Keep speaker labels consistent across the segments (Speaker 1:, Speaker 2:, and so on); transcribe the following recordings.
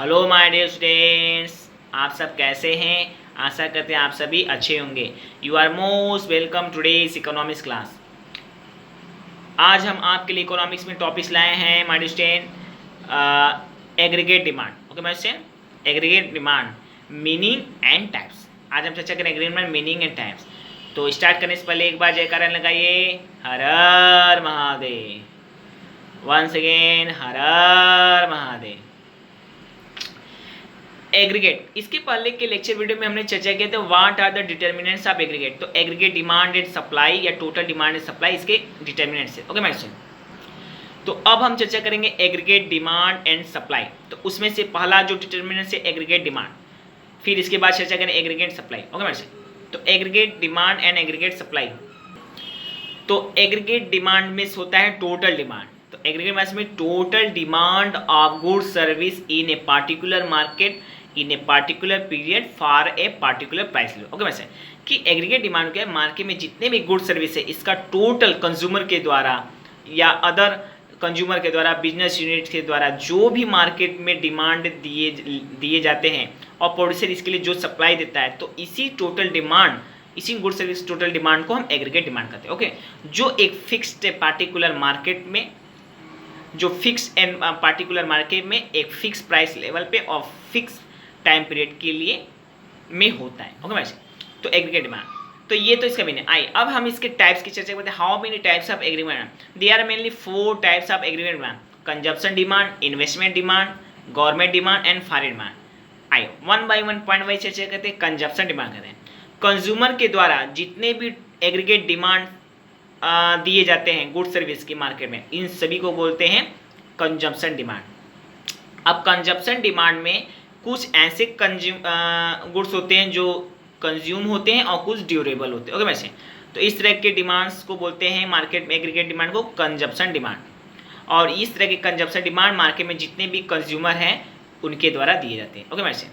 Speaker 1: Hello my dear students, आप सब कैसे हैं। आशा करते हैं आप सभी अच्छे होंगे। You are most welcome today's economics class. आज हम आपके लिए इकोनॉमिक्स में टॉपिक्स लाए हैं my dear student. Aggregate demand. Okay my student, aggregate demand, meaning and types. आज हम चर्चा करें aggregate demand, meaning and types. तो स्टार्ट करने से पहले एक बार जयकारा लगाइए, Har Har Mahadev. Once again Har Har Mahadev. Aggregate, इसके पहले के लेक्चर वीडियो में हमने चर्चा किया था what are the determinants of aggregate. तो एग्रीगेट डिमांड एंड सप्लाई या टोटल डिमांड एंड सप्लाई इसके डिटर्मिनेंट्स है। ओके माय स्टूडेंट, तो अब हम चर्चा करेंगे एग्रीगेट डिमांड एंड सप्लाई। तो उसमें से पहला जो डिटर्मिनेंट्स है एग्रीगेट डिमांड, फिर इसके बाद चर्चा करें aggregate supply. Okay my student, तो aggregate demand and aggregate supply. तो एग्रीगेट डिमांड में होता है टोटल डिमांड। तो एग्रीगेट डिमांड में total demand of good service in a particular market in a particular period for a particular price level. Okay वैसे कि aggregate demand क्या है, मार्केट में जितने भी गुड सर्विस है इसका टोटल कंज्यूमर के द्वारा या अदर कंज्यूमर के द्वारा, बिजनेस यूनिट के द्वारा जो भी मार्केट में डिमांड दिए जाते हैं और प्रोड्यूसर इसके लिए जो सप्लाई देता है, तो इसी टोटल डिमांड, इसी गुड सर्विस टोटल डिमांड को हम एग्रीगेट डिमांड कहते हैं। ओके, जो एक फिक्स्ड पार्टिकुलर मार्केट में, जो फिक्स एंड पार्टिकुलर मार्केट में एक फिक्स प्राइस लेवल पे और फिक्स टाइम पीरियड के लिए में होता है। ओके वैसे तो एग्रीगेट डिमांड, तो ये तो इसका मीनिंग आई। अब हम इसके टाइप्स की चर्चा करते हैं। How many types of aggregate? There are mainly 4 types of aggregate demand: consumption demand, investment demand, government demand and foreign demand. आइए one by one point wise चर्चा करते हैं। कंजप्शन डिमांड कहते हैं कंज्यूमर के द्वारा जितने भी एग्रीगेट डिमांड दिए जाते हैं गुड सर्विस की मार्केट में, इन सभी को बोलते हैं कंजप्शन डिमांड। अब कंजप्शन डिमांड में कुछ ऐसे गुड्स होते हैं जो कंज्यूम होते हैं और कुछ ड्यूरेबल होते हैं। ओके वैसे तो इस तरह के डिमांड्स को बोलते हैं मार्केट में, एग्रीगेट डिमांड को कंजप्शन डिमांड। और इस तरह के कंजप्शन डिमांड मार्केट में जितने भी कंज्यूमर हैं उनके द्वारा दिए जाते हैं। ओके वैसे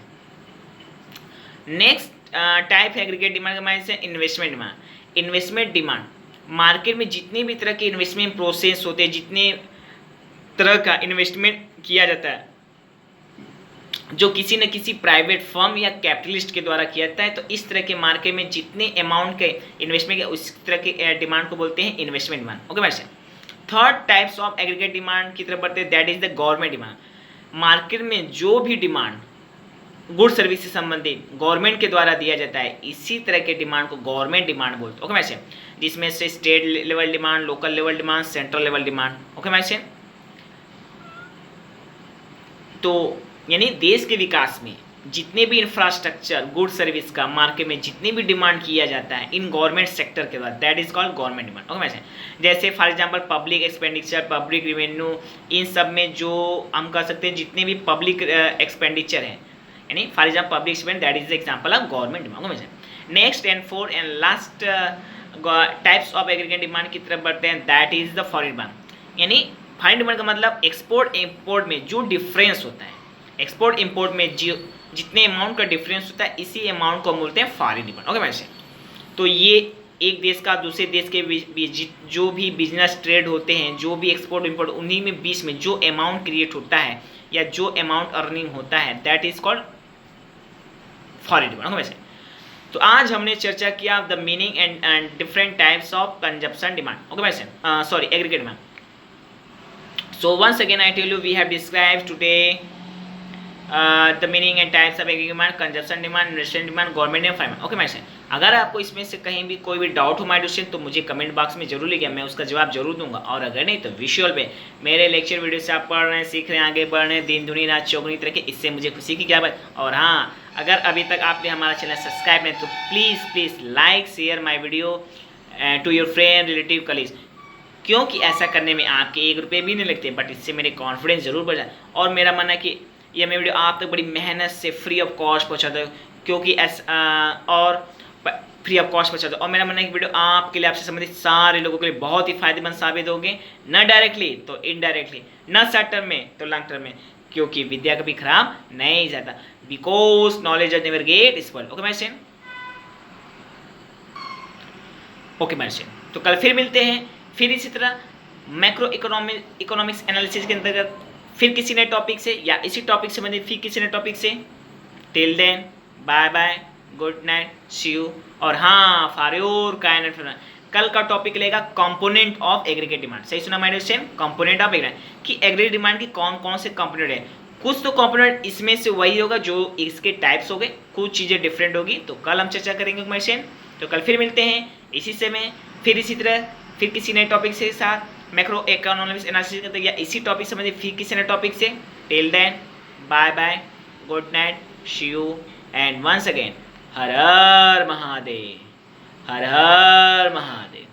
Speaker 1: नेक्स्ट टाइप है एग्रीगेट डिमांड का माइंड से investment demand. Investment demand market में जितने भी तरह के इन्वेस्टमेंट प्रोसेस होते हैं, जितने तरह का इन्वेस्टमेंट किया जाता है जो किसी न किसी प्राइवेट फर्म या कैपिटलिस्ट के द्वारा किया जाता है, तो इस तरह के मार्केट में जितने अमाउंट के इन्वेस्टमेंट के उस तरह के डिमांड को बोलते हैं इन्वेस्टमेंट डिमांड। ओके वैसे third types of aggregate demand की तरफ बढ़ते हैं, that is the government demand. Market में जो भी डिमांड गुड सर्विस से संबंधित गवर्नमेंट के द्वारा दिया जाता है, इसी तरह के डिमांड को गवर्नमेंट डिमांड बोलते हैं। ओके वैसे जिसमें से state level demand, local level demand, central level demand. Okay वैसे तो यानी देश के विकास में जितने भी इंफ्रास्ट्रक्चर गुड सर्विस का मार्केट में जितने भी डिमांड किया जाता है इन गवर्नमेंट सेक्टर के द्वारा, that is called government demand. Okay वैसे जैसे for example public expenditure, public revenue, इन सब में जो हम कह सकते हैं जितने भी पब्लिक एक्सपेंडिचर हैं, यानी for example public expend, that is the example of government demand. Okay वैसे next and fourth and last types of aggregate demand की तरफ बढ़ते हैं, that is the foreign demand. यानी फॉरेन डिमांड का मतलब एक्सपोर्ट इम्पोर्ट में जो डिफरेंस होता है, एक्सपोर्ट इंपोर्ट में जितने अमाउंट का डिफरेंस होता है इसी अमाउंट को बोलते हैं फॉरेन डिमांड। ओके वैसे तो ये एक देश का दूसरे देश के बीच जो भी बिजनेस ट्रेड होते हैं, जो भी एक्सपोर्ट इंपोर्ट, उन्हीं में बीच में जो अमाउंट क्रिएट होता है या जो अमाउंट अर्निंग होता है, that is called foreign demand. Okay वैसे तो आज हमने चर्चा किया the meaning and different types of consumption demand. Okay वैसे sorry aggregate demand. So once again I tell you we have described today the meaning and types of aggregate demand, consumption demand, investment demand, government and finance। Okay message, अगर आपको इसमें से कहीं भी कोई भी doubt हो माय क्वेश्चन तो मुझे कमेंट बॉक्स में जरूर लिखिए, मैं उसका जवाब जरूर दूंगा। और अगर नहीं तो विजुअल पे मेरे लेक्चर वीडियो से आप पढ़ रहे हैं, सीख रहे हैं, आगे बढ़ रहे हैं, दिन दुनी रात चौगुनी तरह के, इससे मुझे खुशी की क्या बात। और हाँ, अगर अभी तक आपने हमारा चैनल सब्सक्राइब नहीं तो please like share my video to your friend relative colleagues, क्योंकि ऐसा करने में आपके 1 रुपये भी नहीं लगते, बट इससे मेरे कॉन्फिडेंस जरूर बढ़ जाए। और मेरा मानना है कि ये मैं वीडियो आप तक बड़ी मेहनत से फ्री ऑफ कॉस्ट पहुँचाता हूँ, क्योंकि और फ्री ऑफ कॉस्ट पहुँचाता हूँ। और मेरा मानना है कि वीडियो आपके लिए, आपसे संबंधित सारे लोगों के लिए बहुत ही फायदेमंद साबित होंगे, न डायरेक्टली तो इनडायरेक्टली, न शॉर्ट टर्म में तो लॉन्ग टर्म में, क्योंकि विद्या कभी खराब नहीं जाता, because knowledge never get spoiled. Okay message, okay message, तो कल फिर मिलते हैं, फिर इसी तरह मैक्रो इकोनॉमिक्स एनालिसिस के अंतर्गत फिर किसी नए टॉपिक से या इसी टॉपिक से फिर किसी नए टॉपिक से। Till then bye bye, good night, see you. और हाँ फॉर योर काइंड, कल का टॉपिक लेगा कंपोनेंट ऑफ एग्रीगेट डिमांड। सही सुना minor same, component of aggregate कि एग्रीगेट डिमांड की कौन कौन से कंपोनेंट है। कुछ तो कंपोनेंट इसमें से वही होगा जो इसके टाइप्स हो गए, कुछ चीज़ें डिफरेंट होगी, तो कल हम चर्चा करेंगे माइनर सेम। तो कल फिर मिलते हैं इसी समय, फिर इसी तरह फिर किसी नए टॉपिक से साथ मैक्रो इकोनॉमिक्स एनालिसिस करते या इसी टॉपिक से फिर किसी नए टॉपिक से। Till then bye bye, good night, see you and once again Har Har Mahadev, Har Har Mahadev.